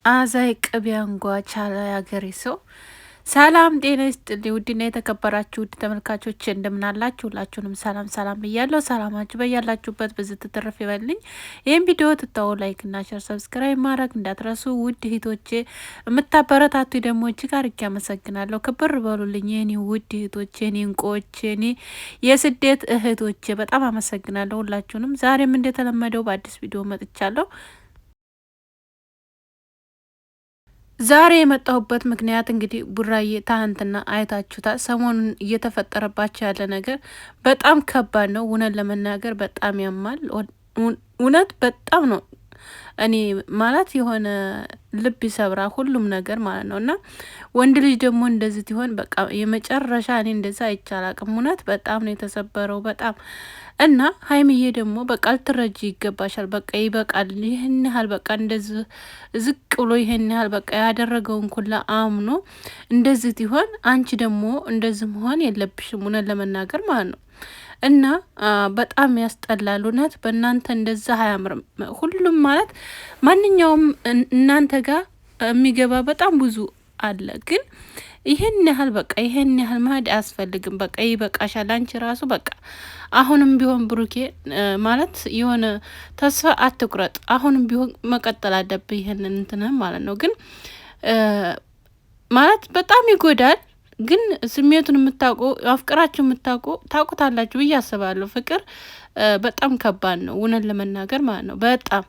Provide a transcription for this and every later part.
አዛይ ቅቤ አንጓች አለ ያገሬ ሰው። ሰላም ጤና ይስጥልኝ ውድና የተከበራችሁ ውድ ተመልካቾች እንደምናላችሁ፣ ሁላችሁንም ሰላም ሰላም ብያለሁ። ሰላማችሁ በያላችሁበት ብዝት ትርፍ ይበልኝ። ይህም ቪዲዮ ትታው ላይክ እና ሼር ሰብስክራይብ ማድረግ እንዳትረሱ። ውድ እህቶቼ የምታበረታቱ ደግሞ እጅግ አድርጌ አመሰግናለሁ። ክብር በሉልኝ የኔ ውድ እህቶቼ፣ የኔ እንቁዎች፣ የኔ የስደት እህቶቼ በጣም አመሰግናለሁ ሁላችሁንም። ዛሬም እንደተለመደው በአዲስ ቪዲዮ መጥቻለሁ። ዛሬ የመጣሁበት ምክንያት እንግዲህ ቡራዬ ትናንትና አይታችሁታል። ሰሞኑን እየተፈጠረባቸው ያለ ነገር በጣም ከባድ ነው። እውነት ለመናገር በጣም ያማል። እውነት በጣም ነው። እኔ ማለት የሆነ ልብ ይሰብራ ሁሉም ነገር ማለት ነው። እና ወንድ ልጅ ደግሞ እንደዚህ ሲሆን በቃ የመጨረሻ እኔ እንደዛ አይቻላቅም። እውነት በጣም ነው የተሰበረው በጣም እና ሀይምዬ ደግሞ በቃ ልትረጂ ይገባሻል። በቃ ይበቃል። ይህን ያህል በቃ እንደዚህ ዝቅ ብሎ ይህን ያህል በቃ ያደረገውን ኩላ አምኖ እንደዚህ ሲሆን አንቺ ደግሞ እንደዚህ መሆን የለብሽም እውነት ለመናገር ማለት ነው። እና በጣም ያስጠላል እውነት። በእናንተ እንደዛ አያምርም። ሁሉም ማለት ማንኛውም እናንተ ጋር የሚገባ በጣም ብዙ አለ ግን ይሄን ያህል በቃ ይሄን ያህል መሄድ አያስፈልግም። በቃ ይበቃሻል። አንቺ ራሱ በቃ አሁንም ቢሆን ብሩኬ ማለት የሆነ ተስፋ አትቁረጥ። አሁንም ቢሆን መቀጠል አለብህ ይሄንን እንትንህ ማለት ነው። ግን ማለት በጣም ይጎዳል። ግን ስሜቱን የምታውቁ አፍቅራችሁ የምታውቁ ታውቁታላችሁ ብዬ አስባለሁ። ፍቅር በጣም ከባድ ነው እውነት ለመናገር ማለት ነው በጣም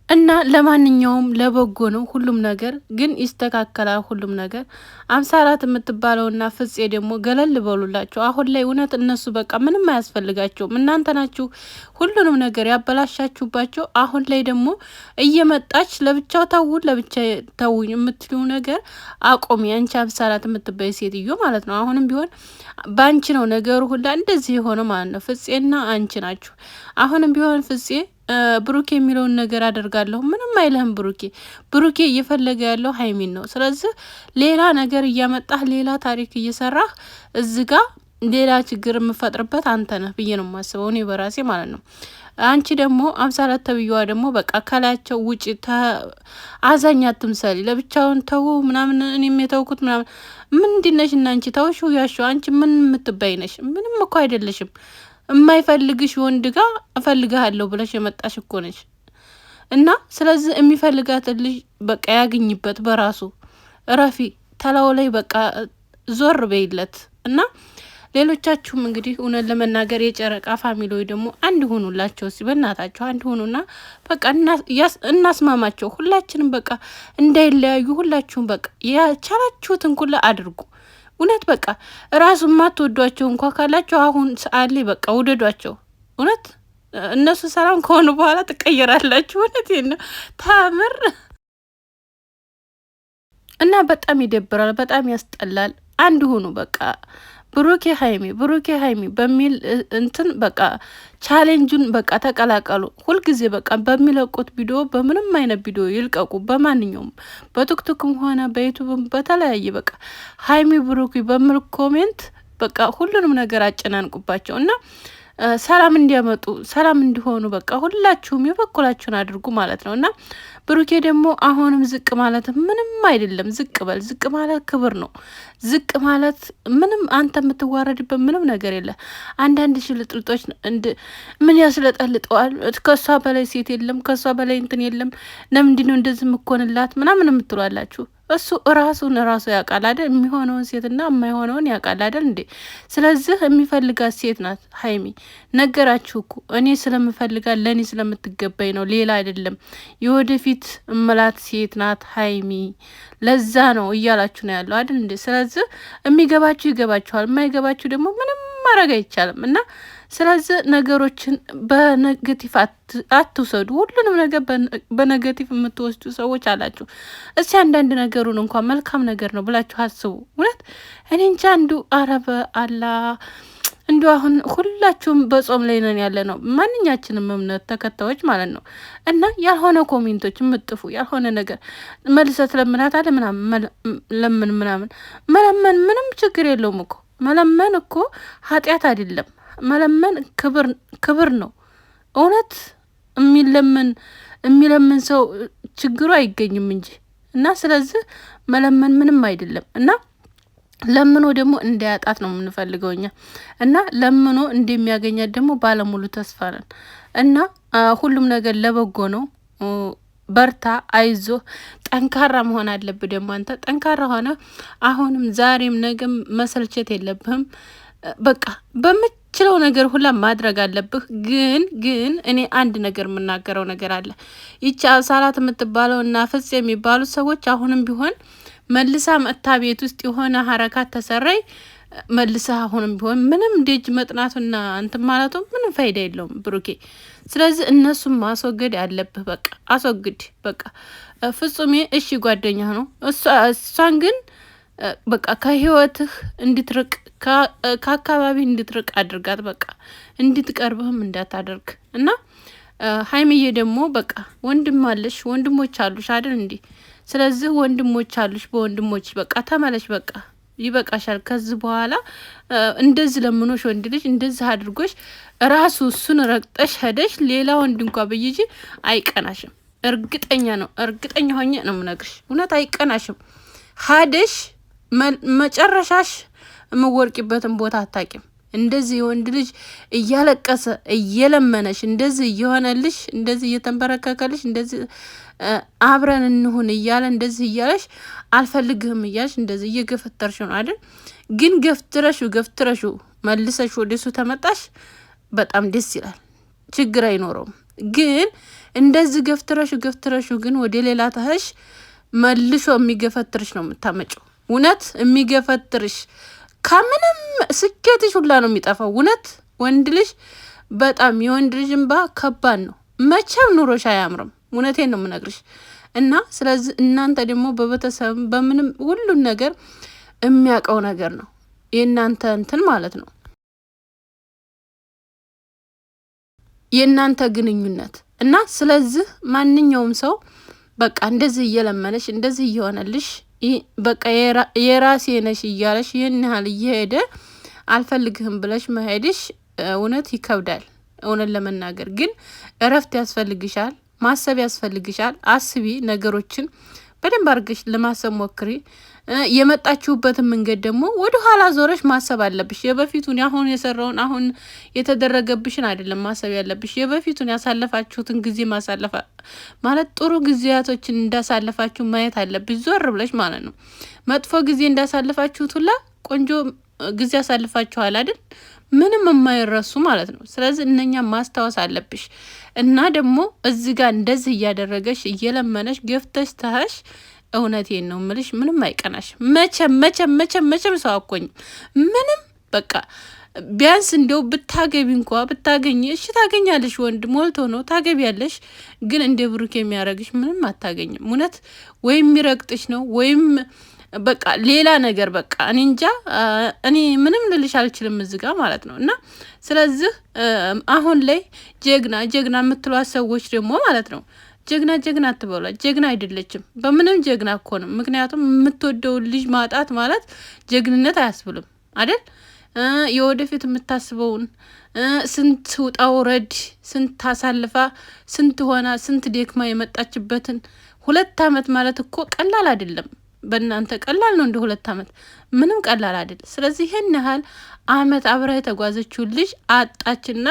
እና ለማንኛውም ለበጎ ነው ሁሉም ነገር ግን ይስተካከላል ሁሉም ነገር። 54 የምትባለውና ፍጼ ደግሞ ገለል በሉላቸው አሁን ላይ እውነት። እነሱ በቃ ምንም አያስፈልጋቸውም። እናንተ ናችሁ ሁሉንም ነገር ያበላሻችሁባቸው። አሁን ላይ ደግሞ እየመጣች ለብቻው ተውን ለብቻ ተውኝ የምትሉ ነገር አቆሚ። አንቺ 54 የምትባይ ሴትዮ ማለት ነው። አሁንም ቢሆን ባንቺ ነው ነገሩ ሁላ እንደዚህ የሆነ ማለት ነው። ፍጼና አንቺ ናችሁ። አሁንም ቢሆን ፍጼ ብሩኬ የሚለውን ነገር አደርጋለሁ ምንም አይልህም። ብሩኬ እየፈለገ ያለው ሀይሚን ነው። ስለዚህ ሌላ ነገር እያመጣህ ሌላ ታሪክ እየሰራህ እዚህ ጋ ሌላ ችግር የምፈጥርበት አንተ ነህ ብዬ ነው የማስበው እኔ በራሴ ማለት ነው። አንቺ ደግሞ 54 ተብዬዋ ደግሞ በቃ ከላያቸው ውጭ አዛኝ አትምሰሊ። ለብቻውን ተው ምናምን እኔም የተውኩት ምናምን ምንድነሽ? እና አንቺ ተውሹ ያሹ አንቺ ምን የምትባይ ነሽ? ምንም እኮ አይደለሽም። የማይፈልግሽ ወንድ ጋር እፈልግሃለሁ ብለሽ የመጣሽ እኮ ነሽ። እና ስለዚህ የሚፈልጋት ልጅ በቃ ያግኝበት በራሱ ረፊ ተላው ላይ በቃ ዞር በይለት። እና ሌሎቻችሁም እንግዲህ እውነት ለመናገር የጨረቃ ፋሚሊዎች ደግሞ አንድ ሆኑላቸው። ሲ በእናታቸው አንድ ሆኑና በቃ እናስማማቸው። ሁላችንም በቃ እንዳይለያዩ ሁላችሁም በቃ የቻላችሁትን ኩላ አድርጉ። እውነት በቃ ራሱ ማትወዷቸው እንኳ ካላቸው አሁን ሰዓት ላይ በቃ ውደዷቸው። እውነት እነሱ ሰላም ከሆኑ በኋላ ትቀየራላችሁ። እውነት ነው ታምር እና በጣም ይደብራል፣ በጣም ያስጠላል። አንድ ሆኑ በቃ ብሩኬ ሀይሚ በሚል እንትን በቃ ቻሌንጁን በቃ ተቀላቀሉ። ሁልጊዜ በቃ በሚለቁት ቪዲዮ በምንም አይነት ቪዲዮ ይልቀቁ። በማንኛውም በቲክቶክም ሆነ በዩቱብም በተለያየ በቃ ሀይሚ ብሩኬ በሚል ኮሜንት በቃ ሁሉንም ነገር አጨናንቁባቸው እና ሰላም እንዲያመጡ ሰላም እንዲሆኑ በቃ ሁላችሁም የበኩላችሁን አድርጉ ማለት ነው። እና ብሩኬ ደግሞ አሁንም ዝቅ ማለት ምንም አይደለም። ዝቅ በል። ዝቅ ማለት ክብር ነው። ዝቅ ማለት ምንም አንተ የምትዋረድበት ምንም ነገር የለ። አንዳንድ ሽልጥልጦች ምን ያስለጠልጠዋል? ከሷ በላይ ሴት የለም፣ ከሷ በላይ እንትን የለም፣ ለምንድነው እንደዚህ የምኮንላት ምናምን የምትሏላችሁ። እሱ ራሱን ራሱ ያውቃል አይደል? የሚሆነውን ሴትና የማይሆነውን ያውቃል አይደል እንዴ? ስለዚህ የሚፈልጋት ሴት ናት ሀይሚ። ነገራችሁ እኮ እኔ ስለምፈልጋት ለእኔ ስለምትገባኝ ነው፣ ሌላ አይደለም። የወደፊት እመላት ሴት ናት ሀይሚ። ለዛ ነው እያላችሁ ነው ያለው አይደል እንዴ? ስለዚህ የሚገባችሁ ይገባችኋል፣ የማይገባችሁ ደግሞ ምንም ማድረግ አይቻልም። እና ስለዚህ ነገሮችን በኔጌቲቭ አትውሰዱ። ሁሉንም ነገር በኔጌቲቭ የምትወስዱ ሰዎች አላችሁ። እስቲ አንዳንድ ነገሩን እንኳን መልካም ነገር ነው ብላችሁ አስቡ። እውነት እኔ እንጃ አንዱ አረበ አላ እንዲ አሁን ሁላችሁም በጾም ላይ ነን ያለ ነው፣ ማንኛችንም እምነት ተከታዮች ማለት ነው። እና ያልሆነ ኮሜንቶች የምጥፉ ያልሆነ ነገር መልሰት ለምናት አለ ምናምን ምናምን መለመን ምንም ችግር የለውም እኮ መለመን እኮ ኃጢአት አይደለም። መለመን ክብር ነው። እውነት የሚለምን ሰው ችግሩ አይገኝም እንጂ እና ስለዚህ መለመን ምንም አይደለም እና ለምኖ ደግሞ እንዳያጣት ነው የምንፈልገው እኛ እና ለምኖ እንደሚያገኛት ደግሞ ባለሙሉ ተስፋ ነን እና ሁሉም ነገር ለበጎ ነው። በርታ፣ አይዞ፣ ጠንካራ መሆን አለብህ። ደግሞ አንተ ጠንካራ ሆነ አሁንም ዛሬም ነገም መሰልቸት የለብህም። በቃ በምችለው ነገር ሁላ ማድረግ አለብህ። ግን እኔ አንድ ነገር የምናገረው ነገር አለ። ይቺ አሳላት የምትባለው እና ፍጽ የሚባሉት ሰዎች አሁንም ቢሆን መልሳ መጥታ ቤት ውስጥ የሆነ ሀረካት ተሰራይ መልሳ አሁንም ቢሆን ምንም ደጅ መጥናቱና እንትን ማለቱ ምንም ፋይዳ የለውም ብሩኬ። ስለዚህ እነሱም ማስወገድ አለብህ። በቃ አስወግድ። በቃ ፍጹሜ እሺ ጓደኛ ነው። እሷን ግን በቃ ከህይወትህ እንድትርቅ ከአካባቢ እንድትርቅ አድርጋት። በቃ እንድትቀርብህም እንዳታደርግ እና ሀይሚዬ ደግሞ በቃ ወንድም አለሽ፣ ወንድሞች አሉሽ አይደል እንዴ? ስለዚህ ወንድሞች አሉሽ፣ በወንድሞች በቃ ተመለሽ። በቃ ይበቃሻል። ከዚህ በኋላ እንደዚህ ለምኖሽ ወንድ ልጅ እንደዚህ አድርጎሽ ራሱ እሱን ረግጠሽ ሄደሽ ሌላ ወንድ እንኳ ብይጂ አይቀናሽም። እርግጠኛ ነው፣ እርግጠኛ ሆኜ ነው የምነግርሽ። እውነት አይቀናሽም። ሀደሽ መጨረሻሽ የምወርቂበትን ቦታ አታቂም። እንደዚህ የወንድ ልጅ እያለቀሰ እየለመነሽ እንደዚህ እየሆነልሽ እንደዚህ እየተንበረከከልሽ እንደዚህ አብረን እንሁን እያለ እንደዚህ እያለሽ አልፈልግህም እያለሽ እንደዚህ እየገፈተርሽ ነው አይደል? ግን ገፍትረሹ መልሰሽ ወደሱ ተመጣሽ በጣም ደስ ይላል፣ ችግር አይኖረውም። ግን እንደዚህ ገፍትረሹ ግን ወደ ሌላ ታህሽ መልሶ የሚገፈትርሽ ነው የምታመጪው። እውነት የሚገፈትርሽ ከምንም ስኬትሽ ሁላ ነው የሚጠፋው። እውነት ወንድ ልጅ በጣም የወንድ ልጅ እንባ ከባድ ነው። መቼም ኑሮሽ አያምርም። እውነቴን ነው የምነግርሽ። እና ስለዚህ እናንተ ደግሞ በቤተሰብ በምንም ሁሉን ነገር የሚያውቀው ነገር ነው የእናንተ እንትን ማለት ነው የእናንተ ግንኙነት እና ስለዚህ ማንኛውም ሰው በቃ እንደዚህ እየለመነሽ እንደዚህ እየሆነልሽ በቃ የራሴ ነሽ እያለሽ ይህን ያህል እየሄደ አልፈልግህም ብለሽ መሄድሽ እውነት ይከብዳል። እውነት ለመናገር ግን እረፍት ያስፈልግሻል፣ ማሰብ ያስፈልግሻል። አስቢ፣ ነገሮችን በደንብ አድርገሽ ለማሰብ ሞክሪ። የመጣችሁበትን መንገድ ደግሞ ወደ ኋላ ዞረሽ ማሰብ አለብሽ። የበፊቱን አሁን የሰራውን አሁን የተደረገብሽን አይደለም ማሰብ ያለብሽ። የበፊቱን ያሳለፋችሁትን ጊዜ ማሳለፍ ማለት ጥሩ ጊዜያቶችን እንዳሳለፋችሁ ማየት አለብሽ፣ ዞር ብለሽ ማለት ነው። መጥፎ ጊዜ እንዳሳለፋችሁት ሁላ ቆንጆ ጊዜ ያሳልፋችኋል አይደል? ምንም የማይረሱ ማለት ነው። ስለዚህ እነኛ ማስታወስ አለብሽ እና ደግሞ እዚህ ጋር እንደዚህ እያደረገሽ እየለመነሽ ገፍተሽ ታሽ እውነቴን ነው ምልሽ፣ ምንም አይቀናሽ። መቼም ሰው አኮኝ ምንም በቃ ቢያንስ እንደው ብታገቢ እንኳ ብታገኝ እሺ ታገኛለሽ፣ ወንድ ሞልቶ ነው ታገቢያለሽ። ግን እንደ ብሩክ የሚያረግሽ ምንም አታገኝም። እውነት ወይም የሚረግጥሽ ነው ወይም በቃ ሌላ ነገር በቃ እኔ እንጃ። እኔ ምንም ልልሽ አልችልም እዚህ ጋር ማለት ነው። እና ስለዚህ አሁን ላይ ጀግና የምትሏት ሰዎች ደግሞ ማለት ነው ጀግና አትበሏት። ጀግና አይደለችም፣ በምንም ጀግና እኮ ነው። ምክንያቱም የምትወደውን ልጅ ማጣት ማለት ጀግንነት አያስብልም አይደል? የወደፊት የምታስበውን ስንት ውጣ ውረድ ስንት አሳልፋ ስንት ሆና ስንት ደክማ የመጣችበትን 2 አመት ማለት እኮ ቀላል አይደለም። በእናንተ ቀላል ነው እንደ 2 አመት ምንም ቀላል አይደለም። ስለዚህ ይሄን ያህል አመት አብራ የተጓዘችው ልጅ አጣችና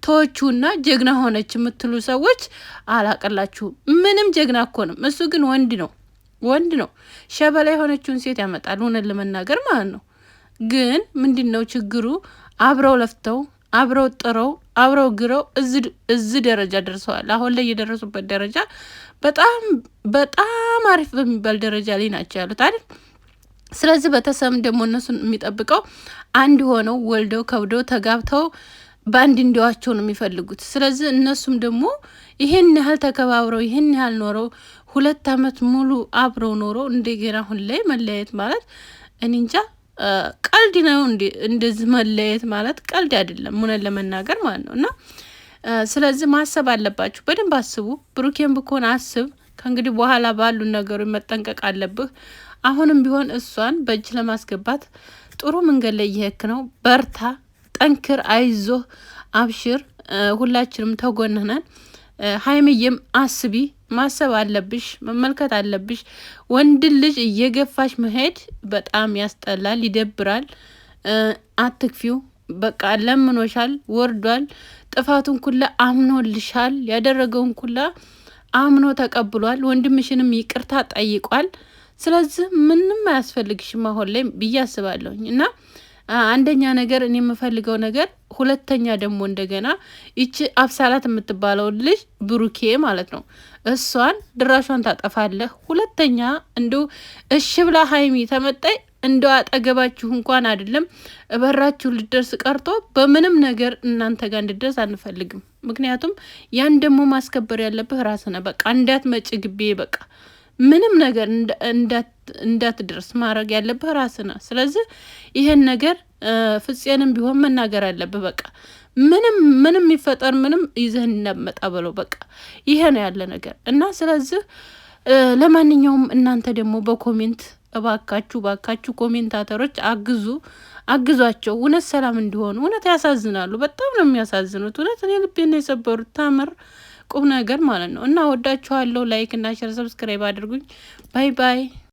ተወቹና ጀግና ሆነች የምትሉ ሰዎች አላቀላችሁ። ምንም ጀግና እኮ ነው እሱ። ግን ወንድ ነው ሸበላ የሆነችውን ሴት ያመጣል፣ ሆነን ለመናገር ማለት ነው። ግን ምንድነው ችግሩ? አብረው ለፍተው አብረው ጥረው አብረው ግረው እዚህ ደረጃ ደርሰዋል። አሁን ላይ የደረሱበት ደረጃ በጣም አሪፍ በሚባል ደረጃ ላይ ናቸው ያሉት አይደል? ስለዚህ ቤተሰብ ደግሞ እነሱን የሚጠብቀው አንድ ሆነው ወልደው ከብደው ተጋብተው በአንድ እንዲዋቸው ነው የሚፈልጉት። ስለዚህ እነሱም ደግሞ ይሄን ያህል ተከባብረው ይሄን ያህል ኖረው 2 አመት ሙሉ አብረው ኖረው እንደገና አሁን ላይ መለያየት ማለት እኔ እንጃ ቀልድ ነው። እንደዚህ መለያየት ማለት ቀልድ አይደለም ሆነን ለመናገር ማለት ነው። እና ስለዚህ ማሰብ አለባችሁ፣ በደንብ አስቡ። ብሩኬን ብኮን አስብ። ከእንግዲህ በኋላ ባሉ ነገሮች መጠንቀቅ አለብህ። አሁንም ቢሆን እሷን በእጅ ለማስገባት ጥሩ መንገድ ላይ እየሄድክ ነው። በርታ፣ ጠንክር፣ አይዞህ፣ አብሽር። ሁላችንም ተጎንነን ሀይሚዬም አስቢ፣ ማሰብ አለብሽ፣ መመልከት አለብሽ። ወንድ ልጅ እየገፋሽ መሄድ በጣም ያስጠላል፣ ይደብራል። አትክፊው። በቃ ለምኖሻል፣ ወርዷል። ጥፋቱን ኩላ አምኖልሻል። ያደረገውን ኩላ አምኖ ተቀብሏል። ወንድምሽንም ይቅርታ ጠይቋል። ስለዚህ ምንም አያስፈልግሽም አሁን ላይ ብዬ አስባለሁኝ እና አንደኛ ነገር እኔ የምፈልገው ነገር፣ ሁለተኛ ደግሞ እንደገና ይቺ አብሳላት የምትባለው ልጅ ብሩኬ ማለት ነው፣ እሷን ድራሿን ታጠፋለህ። ሁለተኛ እንዶ እሺ ብላ ሀይሚ ተመጣይ እንደ አጠገባችሁ እንኳን አይደለም በራችሁ ልደርስ ቀርቶ በምንም ነገር እናንተ ጋር እንድደርስ አንፈልግም። ምክንያቱም ያን ደግሞ ማስከበር ያለብህ ራስህ ነህ። በቃ እንዳትመጪ ግቤ በቃ ምንም ነገር እንዳትደርስ ማድረግ ያለብህ ራስህ ነህ። ስለዚህ ይሄን ነገር ፍፄንም ቢሆን መናገር አለብህ። በቃ ምንም ይፈጠር ምንም ይዘህ እንዳመጣ በለው። በቃ ይሄ ነው ያለ ነገር እና ስለዚህ ለማንኛውም እናንተ ደግሞ በኮሜንት እባካችሁ ኮሜንታተሮች አግዟቸው፣ እውነት ሰላም እንዲሆኑ። እውነት ያሳዝናሉ፣ በጣም ነው የሚያሳዝኑት። እውነት እኔ ልቤን ነው የሰበሩት። ታምር ቁም ነገር ማለት ነው እና ወዳችኋለሁ። ላይክ እና ሼር ሰብስክራይብ አድርጉኝ። ባይ ባይ።